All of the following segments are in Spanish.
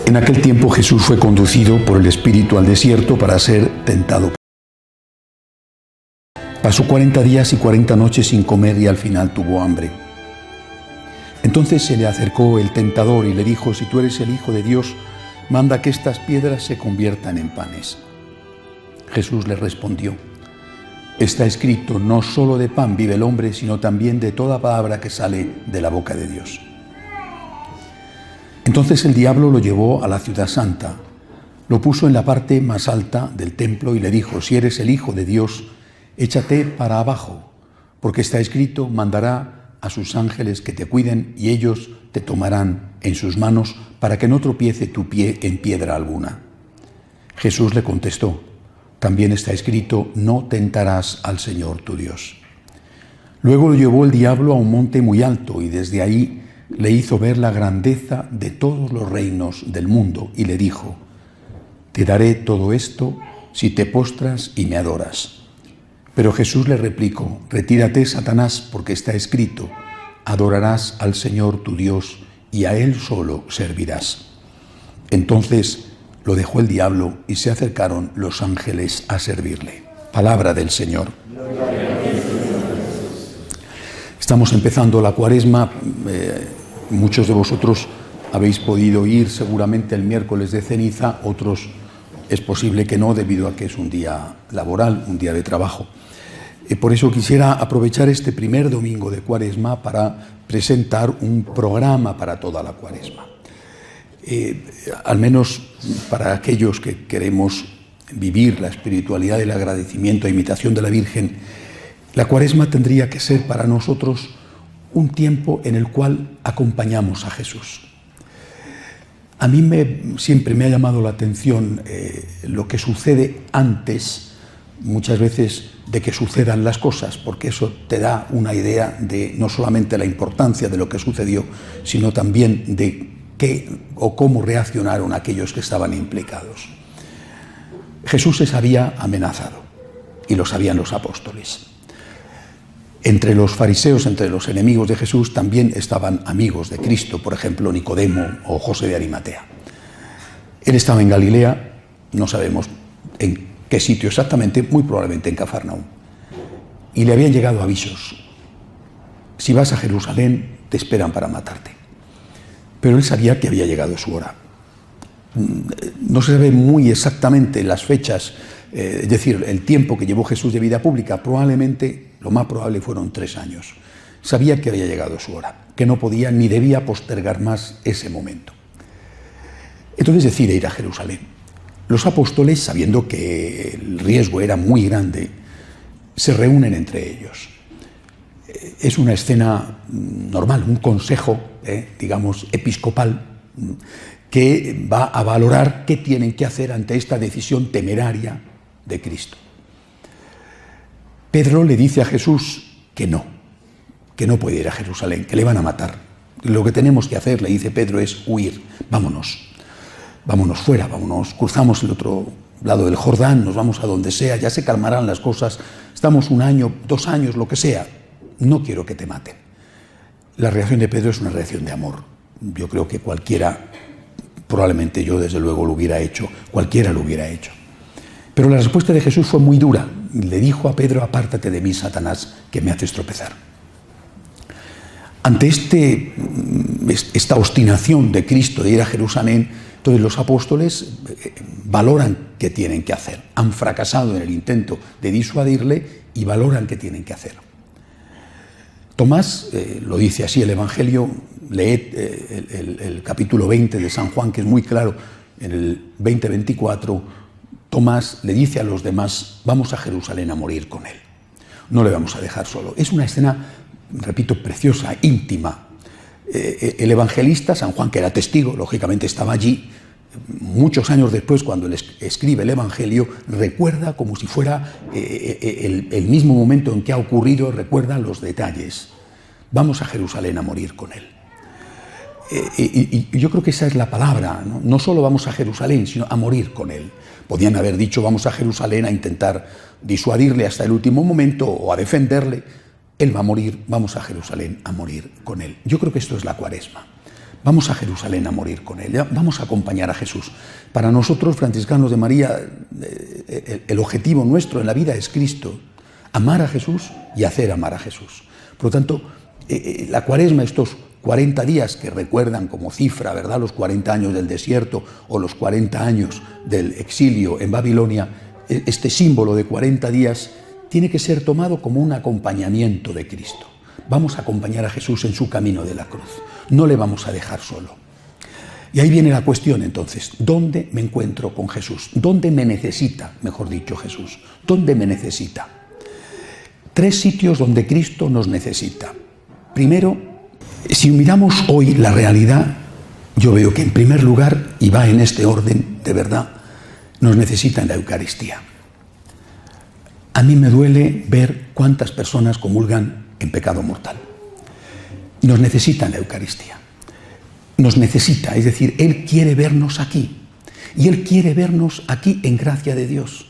En aquel tiempo Jesús fue conducido por el Espíritu al desierto para ser tentado. Pasó 40 días y 40 noches sin comer y al final tuvo hambre. Entonces se le acercó el tentador y le dijo: si tú eres el Hijo de Dios, manda que estas piedras se conviertan en panes. Jesús le respondió: está escrito, no solo de pan vive el hombre, sino también de toda palabra que sale de la boca de Dios. Entonces el diablo lo llevó a la ciudad santa, lo puso en la parte más alta del templo y le dijo: si eres el Hijo de Dios, échate para abajo, porque está escrito, mandará a sus ángeles que te cuiden y ellos te tomarán en sus manos para que no tropiece tu pie en piedra alguna. Jesús le contestó: también está escrito, no tentarás al Señor tu Dios. Luego lo llevó el diablo a un monte muy alto y desde ahí le hizo ver la grandeza de todos los reinos del mundo y le dijo: te daré todo esto si te postras y me adoras. Pero Jesús le replicó: retírate, Satanás, porque está escrito, adorarás al Señor tu Dios y a Él solo servirás. Entonces lo dejó el diablo y se acercaron los ángeles a servirle. Palabra del Señor. Estamos empezando la Cuaresma. Muchos de vosotros habéis podido ir seguramente el miércoles de ceniza, otros es posible que no, debido a que es un día laboral, un día de trabajo. Por eso quisiera aprovechar este primer domingo de Cuaresma para presentar un programa para toda la Cuaresma. Al menos para aquellos que queremos vivir la espiritualidad del agradecimiento e imitación de la Virgen, la Cuaresma tendría que ser para nosotros un tiempo en el cual acompañamos a Jesús. A mí siempre me ha llamado la atención lo que sucede antes, muchas veces, de que sucedan las cosas, porque eso te da una idea de no solamente la importancia de lo que sucedió, sino también de qué o cómo reaccionaron aquellos que estaban implicados. Jesús se sabía amenazado, y lo sabían los apóstoles. Entre los fariseos, entre los enemigos de Jesús, también estaban amigos de Cristo, por ejemplo, Nicodemo o José de Arimatea. Él estaba en Galilea, no sabemos en qué sitio exactamente, muy probablemente en Cafarnaúm. Y le habían llegado avisos: si vas a Jerusalén, te esperan para matarte. Pero él sabía que había llegado su hora. No se sabe muy exactamente las fechas, es decir, el tiempo que llevó Jesús de vida pública. Probablemente, lo más probable, fueron 3 años. Sabía que había llegado su hora, que no podía ni debía postergar más ese momento. Entonces decide ir a Jerusalén. Los apóstoles, sabiendo que el riesgo era muy grande, se reúnen entre ellos. Es una escena normal, un consejo, digamos, episcopal, que va a valorar qué tienen que hacer ante esta decisión temeraria de Cristo. Pedro le dice a Jesús que no puede ir a Jerusalén, que le van a matar. Lo que tenemos que hacer, le dice Pedro, es huir. Vámonos fuera, cruzamos el otro lado del Jordán, nos vamos a donde sea, ya se calmarán las cosas, estamos 1 año, 2 años, lo que sea, no quiero que te maten. La reacción de Pedro es una reacción de amor. Yo creo que cualquiera, probablemente yo desde luego lo hubiera hecho, cualquiera lo hubiera hecho. Pero la respuesta de Jesús fue muy dura. Le dijo a Pedro: apártate de mí, Satanás, que me haces tropezar. Ante esta obstinación de Cristo de ir a Jerusalén, entonces los apóstoles valoran qué tienen que hacer. Han fracasado en el intento de disuadirle y valoran qué tienen que hacer. Tomás, lo dice así el Evangelio, leed el capítulo 20 de San Juan, que es muy claro, en el 20-24, Tomás le dice a los demás: vamos a Jerusalén a morir con él. No le vamos a dejar solo. Es una escena, repito, preciosa, íntima. El evangelista, San Juan, que era testigo, lógicamente estaba allí, muchos años después, cuando él escribe el Evangelio, recuerda como si fuera el mismo momento en que ha ocurrido, recuerda los detalles. Vamos a Jerusalén a morir con él. Y yo creo que esa es la palabra, ¿no? No solo vamos a Jerusalén, sino a morir con él. Podían haber dicho: vamos a Jerusalén a intentar disuadirle hasta el último momento o a defenderle. Él va a morir, vamos a Jerusalén a morir con él. Yo creo que esto es la Cuaresma. Vamos a Jerusalén a morir con Él, vamos a acompañar a Jesús. Para nosotros, franciscanos de María, el objetivo nuestro en la vida es Cristo, amar a Jesús y hacer amar a Jesús. Por lo tanto, la Cuaresma, estos 40 días que recuerdan como cifra, ¿verdad?, los 40 años del desierto o los 40 años del exilio en Babilonia, este símbolo de 40 días tiene que ser tomado como un acompañamiento de Cristo. Vamos a acompañar a Jesús en su camino de la cruz. No le vamos a dejar solo. Y ahí viene la cuestión entonces, ¿dónde me encuentro con Jesús? ¿Dónde me necesita, mejor dicho, Jesús? ¿Dónde me necesita? 3 sitios donde Cristo nos necesita. Primero, si miramos hoy la realidad, yo veo que en primer lugar, y va en este orden de verdad, nos necesita en la Eucaristía. A mí me duele ver cuántas personas comulgan en pecado mortal. Nos necesita en la Eucaristía. Nos necesita, es decir, Él quiere vernos aquí. Y Él quiere vernos aquí en gracia de Dios.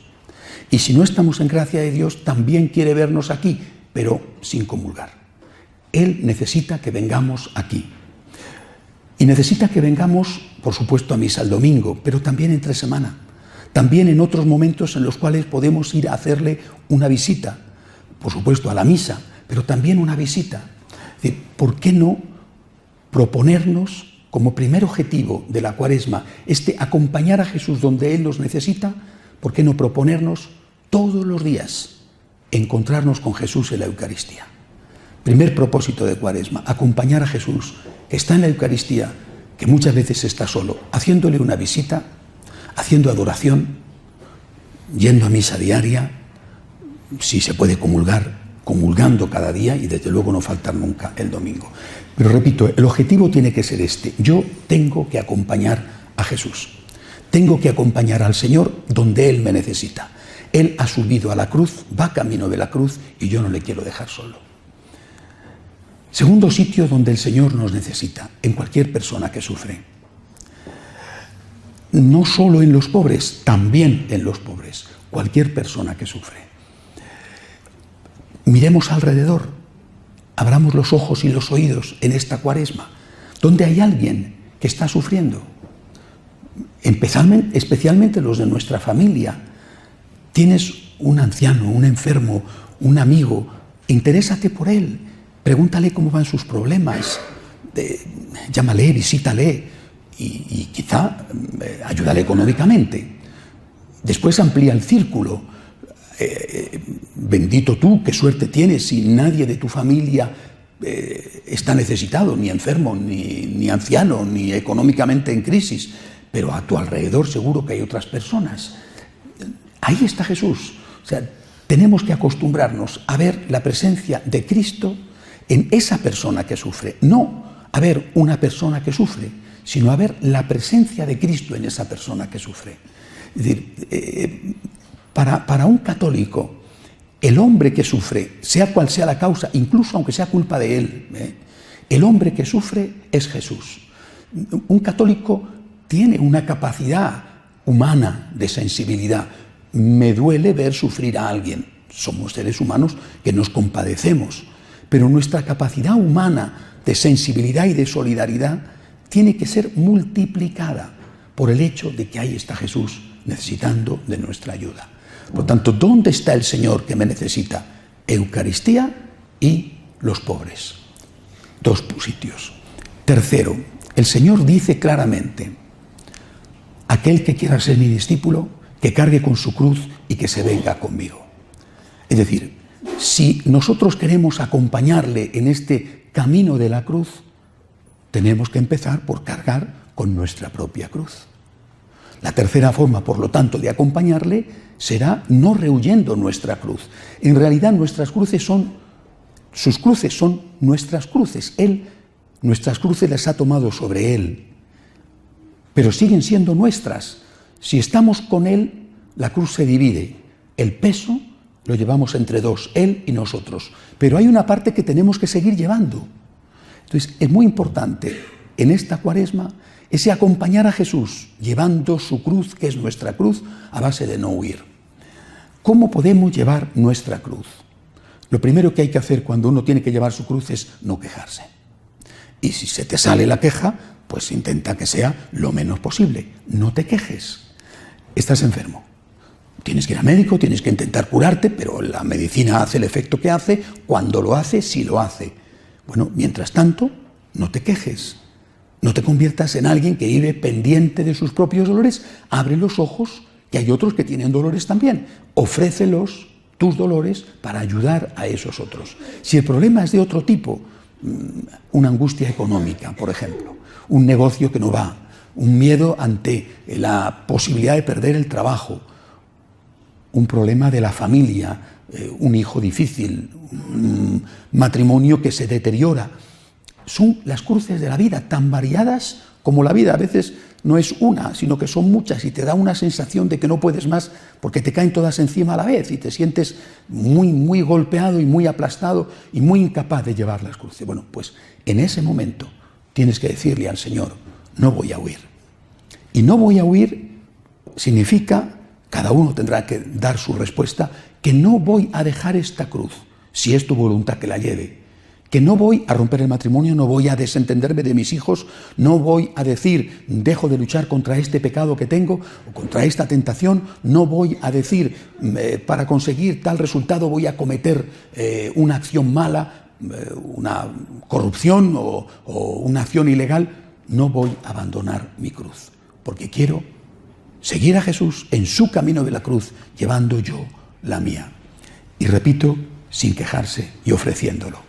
Y si no estamos en gracia de Dios, también quiere vernos aquí, pero sin comulgar. Él necesita que vengamos aquí. Y necesita que vengamos, por supuesto, a misa el domingo, pero también entre semana. También en otros momentos en los cuales podemos ir a hacerle una visita. Por supuesto, a la misa, pero también una visita. Es decir, ¿por qué no proponernos como primer objetivo de la Cuaresma acompañar a Jesús donde Él los necesita? ¿Por qué no proponernos todos los días encontrarnos con Jesús en la Eucaristía? Primer propósito de Cuaresma, acompañar a Jesús, que está en la Eucaristía, que muchas veces está solo, haciéndole una visita, haciendo adoración, yendo a misa diaria, si se puede comulgar, comulgando cada día y desde luego no faltar nunca el domingo. Pero repito, el objetivo tiene que ser este. Yo tengo que acompañar a Jesús. Tengo que acompañar al Señor donde Él me necesita. Él ha subido a la cruz, va camino de la cruz y yo no le quiero dejar solo. Segundo sitio donde el Señor nos necesita, en cualquier persona que sufre. No solo en los pobres, también en los pobres. Cualquier persona que sufre. Miremos alrededor, abramos los ojos y los oídos en esta Cuaresma, donde hay alguien que está sufriendo. Especialmente los de nuestra familia. Tienes un anciano, un enfermo, un amigo, interésate por él, pregúntale cómo van sus problemas, llámale, visítale y quizá ayúdale económicamente. Después amplía el círculo. Bendito tú, qué suerte tienes si nadie de tu familia está necesitado, ni enfermo, ni anciano, ni económicamente en crisis, pero a tu alrededor seguro que hay otras personas. Ahí está Jesús. O sea, tenemos que acostumbrarnos a ver la presencia de Cristo en esa persona que sufre, no a ver una persona que sufre, sino a ver la presencia de Cristo en esa persona que sufre. Es decir, para un católico, el hombre que sufre, sea cual sea la causa, incluso aunque sea culpa de él, el hombre que sufre es Jesús. Un católico tiene una capacidad humana de sensibilidad. Me duele ver sufrir a alguien. Somos seres humanos que nos compadecemos, pero nuestra capacidad humana de sensibilidad y de solidaridad tiene que ser multiplicada por el hecho de que ahí está Jesús necesitando de nuestra ayuda. Por tanto, ¿dónde está el Señor que me necesita? Eucaristía y los pobres. 2 sitios. Tercero, el Señor dice claramente: aquel que quiera ser mi discípulo, que cargue con su cruz y que se venga conmigo. Es decir, si nosotros queremos acompañarle en este camino de la cruz, tenemos que empezar por cargar con nuestra propia cruz. La tercera forma, por lo tanto, de acompañarle será no rehuyendo nuestra cruz. En realidad, sus cruces son nuestras cruces. Él, nuestras cruces las ha tomado sobre Él, pero siguen siendo nuestras. Si estamos con Él, la cruz se divide. El peso lo llevamos entre 2, Él y nosotros. Pero hay una parte que tenemos que seguir llevando. Entonces, es muy importante en esta Cuaresma ese acompañar a Jesús, llevando su cruz, que es nuestra cruz, a base de no huir. ¿Cómo podemos llevar nuestra cruz? Lo primero que hay que hacer cuando uno tiene que llevar su cruz es no quejarse. Y si se te sale la queja, pues intenta que sea lo menos posible. No te quejes. Estás enfermo. Tienes que ir al médico, tienes que intentar curarte, pero la medicina hace el efecto que hace, cuando lo hace, sí lo hace. Bueno, mientras tanto, no te quejes. No te conviertas en alguien que vive pendiente de sus propios dolores. Abre los ojos, que hay otros que tienen dolores también. Ofrécelos tus dolores para ayudar a esos otros. Si el problema es de otro tipo, una angustia económica, por ejemplo, un negocio que no va, un miedo ante la posibilidad de perder el trabajo, un problema de la familia, un hijo difícil, un matrimonio que se deteriora. Son las cruces de la vida, tan variadas como la vida. A veces no es una, sino que son muchas y te da una sensación de que no puedes más porque te caen todas encima a la vez y te sientes muy, muy golpeado y muy aplastado y muy incapaz de llevar las cruces. Bueno, pues en ese momento tienes que decirle al Señor, no voy a huir. Y no voy a huir significa, cada uno tendrá que dar su respuesta, que no voy a dejar esta cruz, si es tu voluntad que la lleve. Que no voy a romper el matrimonio, no voy a desentenderme de mis hijos, no voy a decir, dejo de luchar contra este pecado que tengo, o contra esta tentación, no voy a decir, para conseguir tal resultado voy a cometer una acción mala, una corrupción o una acción ilegal. No voy a abandonar mi cruz, porque quiero seguir a Jesús en su camino de la cruz, llevando yo la mía. Y repito, sin quejarse y ofreciéndolo.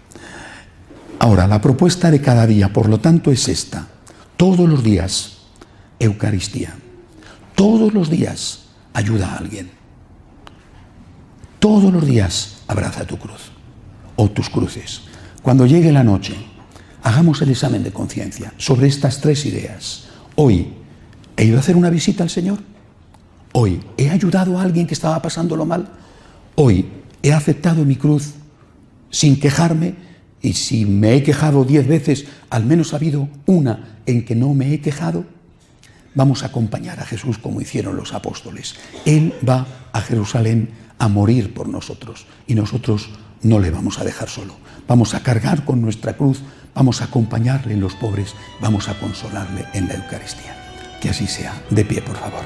Ahora, la propuesta de cada día, por lo tanto, es esta. Todos los días, Eucaristía. Todos los días, ayuda a alguien. Todos los días, abraza tu cruz o tus cruces. Cuando llegue la noche, hagamos el examen de conciencia sobre estas tres ideas. Hoy, ¿he ido a hacer una visita al Señor? Hoy, ¿he ayudado a alguien que estaba pasándolo mal? Hoy, ¿he aceptado mi cruz sin quejarme? Y si me he quejado 10 veces, al menos ha habido una en que no me he quejado. Vamos a acompañar a Jesús como hicieron los apóstoles. Él va a Jerusalén a morir por nosotros y nosotros no le vamos a dejar solo. Vamos a cargar con nuestra cruz, vamos a acompañarle en los pobres, vamos a consolarle en la Eucaristía. Que así sea. De pie, por favor.